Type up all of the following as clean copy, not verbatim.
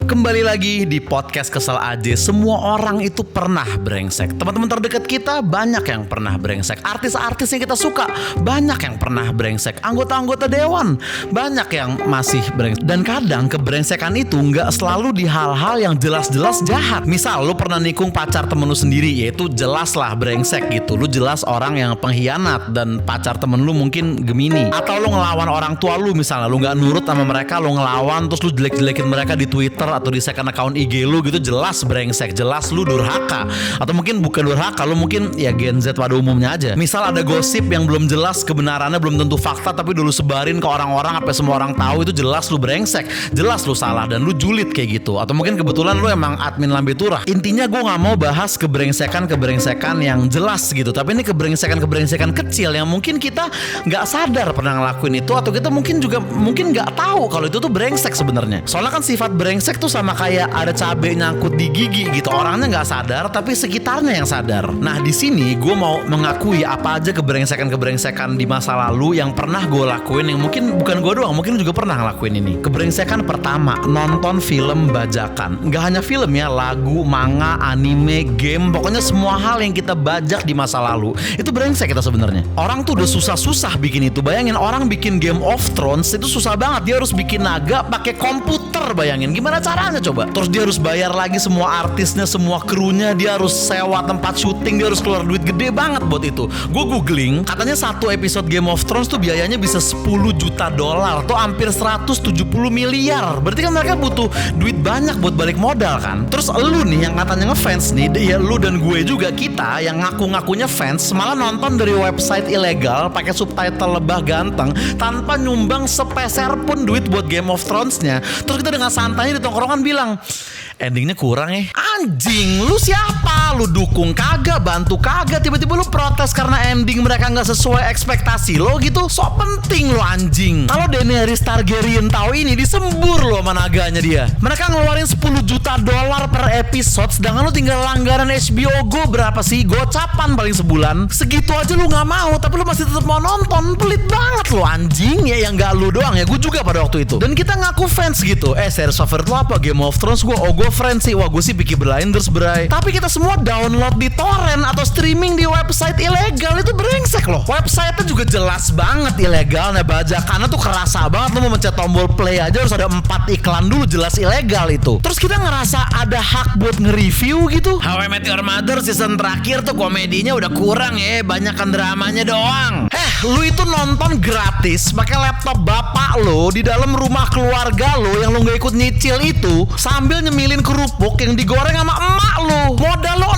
kembali lagi di podcast Kesel Aja. Semua orang itu pernah brengsek. Teman-teman terdekat kita banyak yang pernah brengsek. Artis-artis yang kita suka banyak yang pernah brengsek. Anggota-anggota dewan banyak yang masih brengsek. Dan kadang kebrengsekan itu nggak selalu di hal-hal yang jelas-jelas jahat. Misal lu pernah nikung pacar temen lu sendiri, yaitu jelas lah brengsek gitu. Lu jelas orang yang pengkhianat dan pacar temen lu mungkin Gemini. Atau lu ngelawan orang tua lu, misalnya lu nggak nurut sama mereka, lu ngelawan terus lu jelek-jelekin mereka di Twitter atau di second account IG lu gitu, jelas brengsek, jelas lu durhaka. Atau mungkin bukan durhaka, lu mungkin ya Gen Z pada umumnya aja. Misal ada gosip yang belum jelas kebenarannya, belum tentu fakta, tapi dulu sebarin ke orang-orang sampai semua orang tahu, itu jelas lu brengsek, jelas lu salah dan lu julid kayak gitu. Atau mungkin kebetulan lu emang admin lambe turah. Intinya gue nggak mau bahas kebrengsekan yang jelas gitu, tapi ini kebrengsekan kecil yang mungkin kita nggak sadar pernah ngelakuin itu, atau kita mungkin nggak tahu kalau itu tuh brengsek sebenarnya. Soalnya kan sifat brengsek tuh sama kayak ada cabai nyangkut di gigi gitu, orangnya nggak sadar tapi sekitarnya yang sadar. Nah di sini gue mau mengakui apa aja kebrengsekan di masa lalu yang pernah gue lakuin, yang mungkin bukan gue doang, mungkin juga pernah ngelakuin ini. Kebrengsekan pertama, nonton film bajakan. Nggak hanya film ya, lagu, manga, anime, game, pokoknya semua hal yang kita bajak di masa lalu itu brengsek kita sebenarnya. Orang tuh udah susah-susah bikin itu. Bayangin orang bikin Game of Thrones itu susah banget, dia harus bikin naga pakai komputer, bayangin gimana caranya coba. Terus dia harus bayar lagi semua artisnya, semua krunya, dia harus sewa tempat syuting, dia harus keluar duit gede banget buat itu. Gue googling, katanya satu episode Game of Thrones tuh biayanya bisa $10 juta, tuh hampir 170 miliar. Berarti kan mereka butuh duit banyak buat balik modal kan. Terus lu nih yang katanya ngefans nih, ya lu dan gue juga, kita yang ngaku-ngakunya fans malah nonton dari website ilegal pakai subtitle lebah ganteng tanpa nyumbang sepeser pun duit buat Game of Thrones-nya. Terus kita dengan santainya di tongkrongan bilang, endingnya kurang ya. Anjing, lu siapa? Lu dukung kagak, bantu kagak, tiba-tiba lu protes karena ending mereka gak sesuai ekspektasi lo gitu. Sok penting lu anjing. Kalau Daenerys Targaryen tahu ini, disembur lo sama naganya dia. Mereka ngeluarin $10 juta per episode, sedangkan lu tinggal langganan HBO Go berapa sih? Gocapan paling sebulan. Segitu aja lu gak mau, tapi lu masih tetap mau nonton. Pelit banget lo anjing. Ya yang gak lu doang ya, gue juga pada waktu itu. Dan kita ngaku fans gitu. Series favorit lo apa? Game of Thrones. Gue friends sih. Wah gue sih Peaky Blinders bray. Tapi kita semua download di torrent atau streaming di website ilegal. Itu brengsek loh. Website-nya juga jelas banget ilegal. Nah bajakannya tuh kerasa banget. Lo mau mencet tombol play aja harus ada 4 iklan dulu, jelas ilegal itu. Terus kita ngerasa ada hak buat nge-review gitu. How I Met Your Mother season terakhir tuh komedinya udah kurang ya, banyakan dramanya doang. Lu itu nonton gratis pakai laptop bapak lo di dalam rumah keluarga lo yang lo gak ikut nyicil itu, sambil nyemilin kerupuk yang digoreng sama emak lo. Modal lo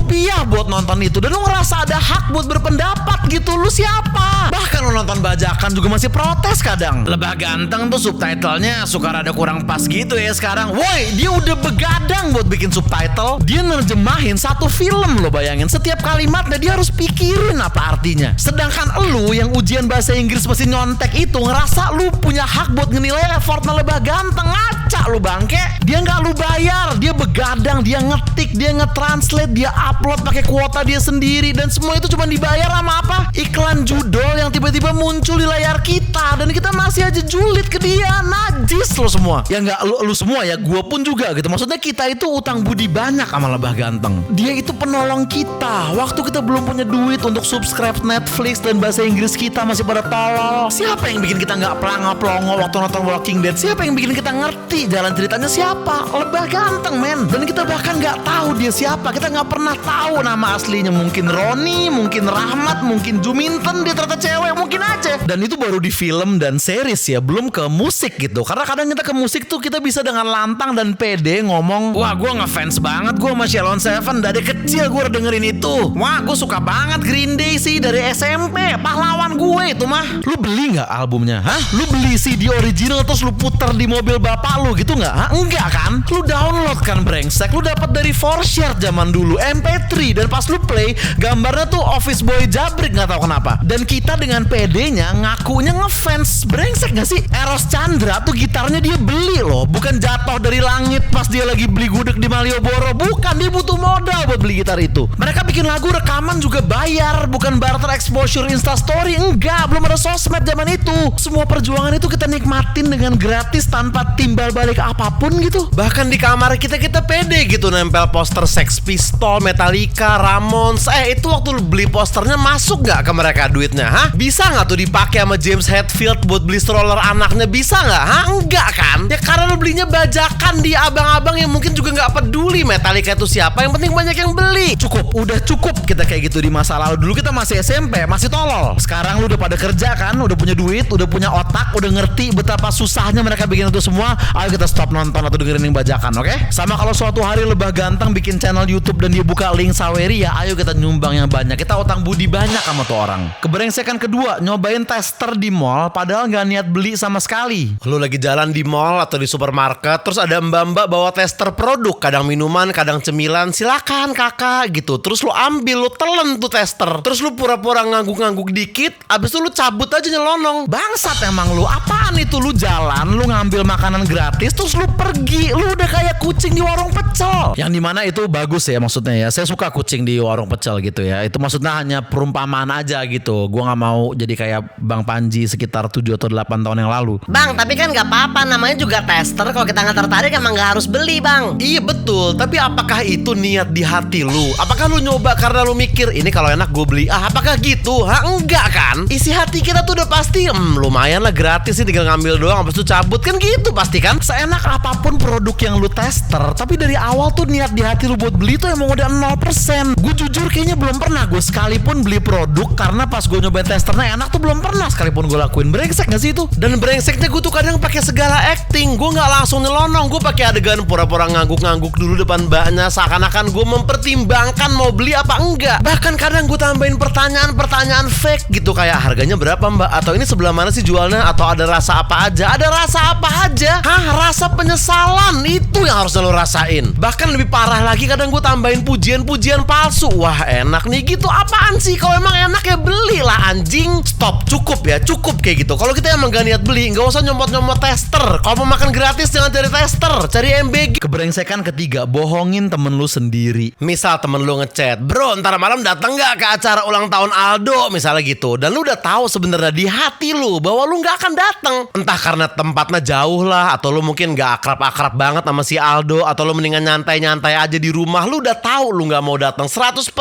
$0 buat nonton itu, dan lo ngerasa ada hak buat berpendapat gitu. Lu siapa? Bahkan lo nonton bajakan juga masih protes kadang. Lebah ganteng tuh subtitlenya suka rada kurang pas gitu ya sekarang. Woi, dia udah begadang buat bikin subtitle. Dia nerjemahin satu film, lo bayangin. Setiap kalimatnya dia harus pikirin apa artinya. Sedangkan lu yang ujian bahasa Inggris mesti nyontek itu ngerasa lu punya hak buat ngenilai effortnya Lebah Ganteng. Ngaca lu bangke. Dia nggak lu bayar, dia begadang, dia ngetik, dia nge-translate, dia upload pakai kuota dia sendiri, dan semua itu cuma dibayar sama apa? Iklan judul yang tiba-tiba muncul di layar kita, dan kita masih aja julid ke dia. Najis lo semua. Ya nggak lu semua ya, gue pun juga gitu. Maksudnya kita itu utang budi banyak sama Lebah Ganteng. Dia itu penolong kita waktu kita belum punya duit untuk subscribe Netflix dan bahasa Inggris kita masih pada tolol. Siapa yang bikin kita nggak pelongo waktu nonton Walking Dead? Siapa yang bikin kita ngerti jalan ceritanya? Siapa? Lebah Ganteng men. Dan kita bahkan nggak tahu dia siapa. Kita nggak pernah tahu nama aslinya. Mungkin Roni, mungkin Rahmat, mungkin Juminten, dia ternyata cewek, mungkin aja. Dan itu baru di film dan series ya, belum ke musik gitu. Karena kadang kita ke musik tuh kita bisa dengan lantang dan pede ngomong, wah gue ngefans banget gue sama Sheldon Seven, dari kecil gue udah dengerin itu. Wah gue suka banget Green Day sih dari SMP, pahlawan gue itu mah. Lu beli nggak albumnya? Hah? Lu beli CD original terus lu puter di mobil bapak lu gitu nggak? Hah? Enggak kan? Lu download kan brengsek. Lu dapat dari 4Share zaman dulu, MP3, dan pas lu play gambarnya tuh Office Boy Jabrik nggak tahu kenapa. Dan kita dengan PD-nya ngakunya ngefans. Brengsek gak sih? Eros Chandra tuh gitarnya dia beli loh, bukan jatuh dari langit pas dia lagi beli gudeg di Malioboro. Bukan, dia butuh modal buat beli gitar itu. Mereka bikin lagu rekaman juga bayar, bukan barter exposure instastory. Enggak, belum ada sosmed zaman itu. Semua perjuangan itu kita nikmatin dengan gratis tanpa timbal balik apapun gitu. Bahkan di kamar kita pede gitu nempel poster Sex Pistols, Metallica, Ramones. Itu waktu lu beli posternya masuk gak ke mereka duitnya? Hah? Bisa gak tuh dipakai sama James Hetfield buat beli stroller anaknya? Bisa gak? Hah? Enggak kan? Ya karena lu belinya bajakan di abang-abang yang mungkin juga gak peduli Metallica itu siapa, yang penting banyak yang beli. Cukup, udah cukup kita kayak gitu di masa lalu. Dulu kita masih SMP, masih tolol. Sekarang lu udah pada kerja kan, udah punya duit, udah punya otak, udah ngerti betapa susahnya mereka bikin itu semua. Ayo kita stop nonton atau dengerin yang bajakan, oke? Sama kalau suatu hari Lebah Ganteng bikin channel YouTube dan dia buka link Saweria, ayo kita nyumbang yang banyak. Kita utang budi banyak sama tuh orang. Kebrengsekan kedua, nyobain tester di mall padahal nggak niat beli sama sekali. Lu lagi jalan di mall atau di supermarket, terus ada mbak-mbak bawa tester produk, kadang minuman, kadang cemilan. Silakan kakak gitu. Terus lu ambil, lu telan tuh tester. Terus lu pura-pura ngangguk-ngangguk dikit, abis itu lu cabut aja nyelonong. Bangsat emang lu. Apaan itu? Lu jalan, lu ngambil makanan gratis, terus lu pergi. Lu udah kayak kucing di warung pecel. Yang dimana itu bagus ya maksudnya ya. Saya suka kucing di warung pecel gitu ya. Itu maksudnya hanya perumpamaan aja gitu. Gua gak mau jadi kayak Bang Panji sekitar 7 atau 8 tahun yang lalu. Bang, tapi kan gak apa-apa, namanya juga tester. Kalau kita gak tertarik emang gak harus beli, Bang. Iya betul, tapi apakah itu niat di hati lu? Apakah lu nyoba karena lu mikir ini kalau enak gue beli? Apakah gitu? Enggak kan? Isi hati kita tuh udah pasti lumayan lah, gratis sih, tinggal ngambil doang habis itu cabut kan gitu pasti kan? Seenak apapun produk yang lu tester, tapi dari awal tuh niat di hati lu buat beli tuh emang udah 0%. Gue jujur kayaknya belum pernah gue sekalipun beli produk karena pas gue nyobain testernya enak tuh belum pernah sekalipun gue lakuin. Brengsek gak sih itu? Dan brengseknya gue tuh kadang pakai segala acting. Gue nggak langsung nyelonong, gue pakai adegan pura-pura ngangguk-ngangguk dulu depan mbaknya seakan-akan gue mempertimbangkan mau beli apa enggak. Bahkan kadang gue tambahin pertanyaan fake gitu kayak harganya berapa mbak, atau ini sebelah mana sih jualnya, atau ada rasa apa aja. Ada rasa apa aja? Rasa penyesalan itu yang harus lo rasain. Bahkan lebih parah lagi kadang gue tambahin pujian-pujian palsu. Wah enak nih gitu. Apaan sih? Kalau emang enak ya belilah anjing. Stop, cukup ya, cukup kayak gitu. Kalau kita emang gak niat beli, gak usah nyomot-nyomot tester. Kalau mau makan gratis jangan cari tester, cari MBG. Kebrengsekan ketiga, bohongin temen lu sendiri. Misal temen lu ngechat, bro ntar malam datang gak ke acara ulang tahun Aldo misalnya gitu, dan lu udah tahu sebenarnya di hati lu bahwa lu gak akan datang. Entah karena tempatnya jauh lah, atau lu mungkin gak akrab-akrab banget sama si Aldo, atau lu mendingan nyantai-nyantai aja di rumah. Lu udah tahu lu gak mau datang, 100%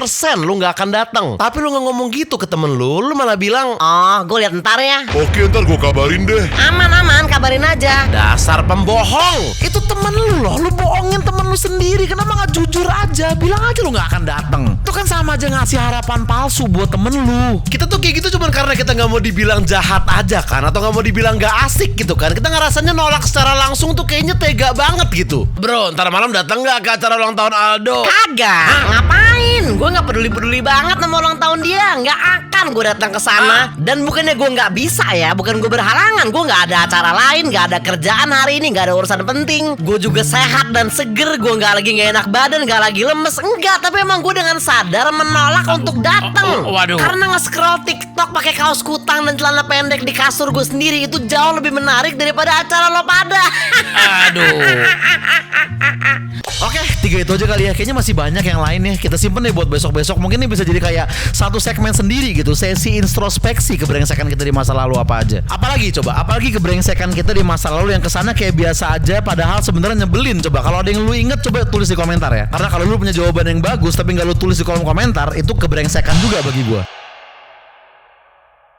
lu gak akan datang. Tapi lu gak ngomong gitu ke temen lu malah bilang, oh gue lihat ntar ya. Oke, ntar gue kabarin deh. Aman, kabarin aja. dasar pembohong. Itu temen lu loh, lu bohongin temen lu sendiri. Kenapa gak jujur aja, bilang aja lu gak akan datang. Itu kan sama aja ngasih harapan palsu buat temen lu. Kita tuh kayak gitu cuman karena kita gak mau dibilang jahat aja kan, atau gak mau dibilang gak asik gitu kan. Kita ngerasanya nolak secara langsung tuh kayaknya tega banget gitu. Bro ntar malam datang gak ke acara ulang tahun Aldo? Kagak. Ngapain? Gue gak peduli banget sama ulang tahun dia. Gak akan gue datang ke sana. Dan bukannya gue gak bisa ya, bukan gue berhalangan. Gue gak ada acara lain, gak ada kerjaan hari ini, gak ada urusan penting. Gue juga sehat dan seger. Gue gak lagi gak enak badan, gak lagi lemes. Enggak, tapi emang gue dengan sadar menolak untuk datang. Waduh. Karena nge-scroll TikTok pakai kaos kutang dan celana pendek di kasur gue sendiri itu jauh lebih menarik daripada acara lo pada. Aduh. Oke, 3 itu aja kali ya. Kayaknya masih banyak yang lain ya. Kita simpen deh buat besok-besok. Mungkin ini bisa jadi kayak satu segmen sendiri gitu. Sesi introspeksi kebrengsekan kita di masa lalu apa aja. Apalagi coba? Apalagi kebrengsekan kita di masa lalu yang kesana kayak biasa aja padahal sebenarnya nyebelin. Coba kalau ada yang lu inget coba tulis di komentar ya. Karena kalau lu punya jawaban yang bagus tapi nggak lu tulis di kolom komentar, itu kebrengsekan juga bagi gua.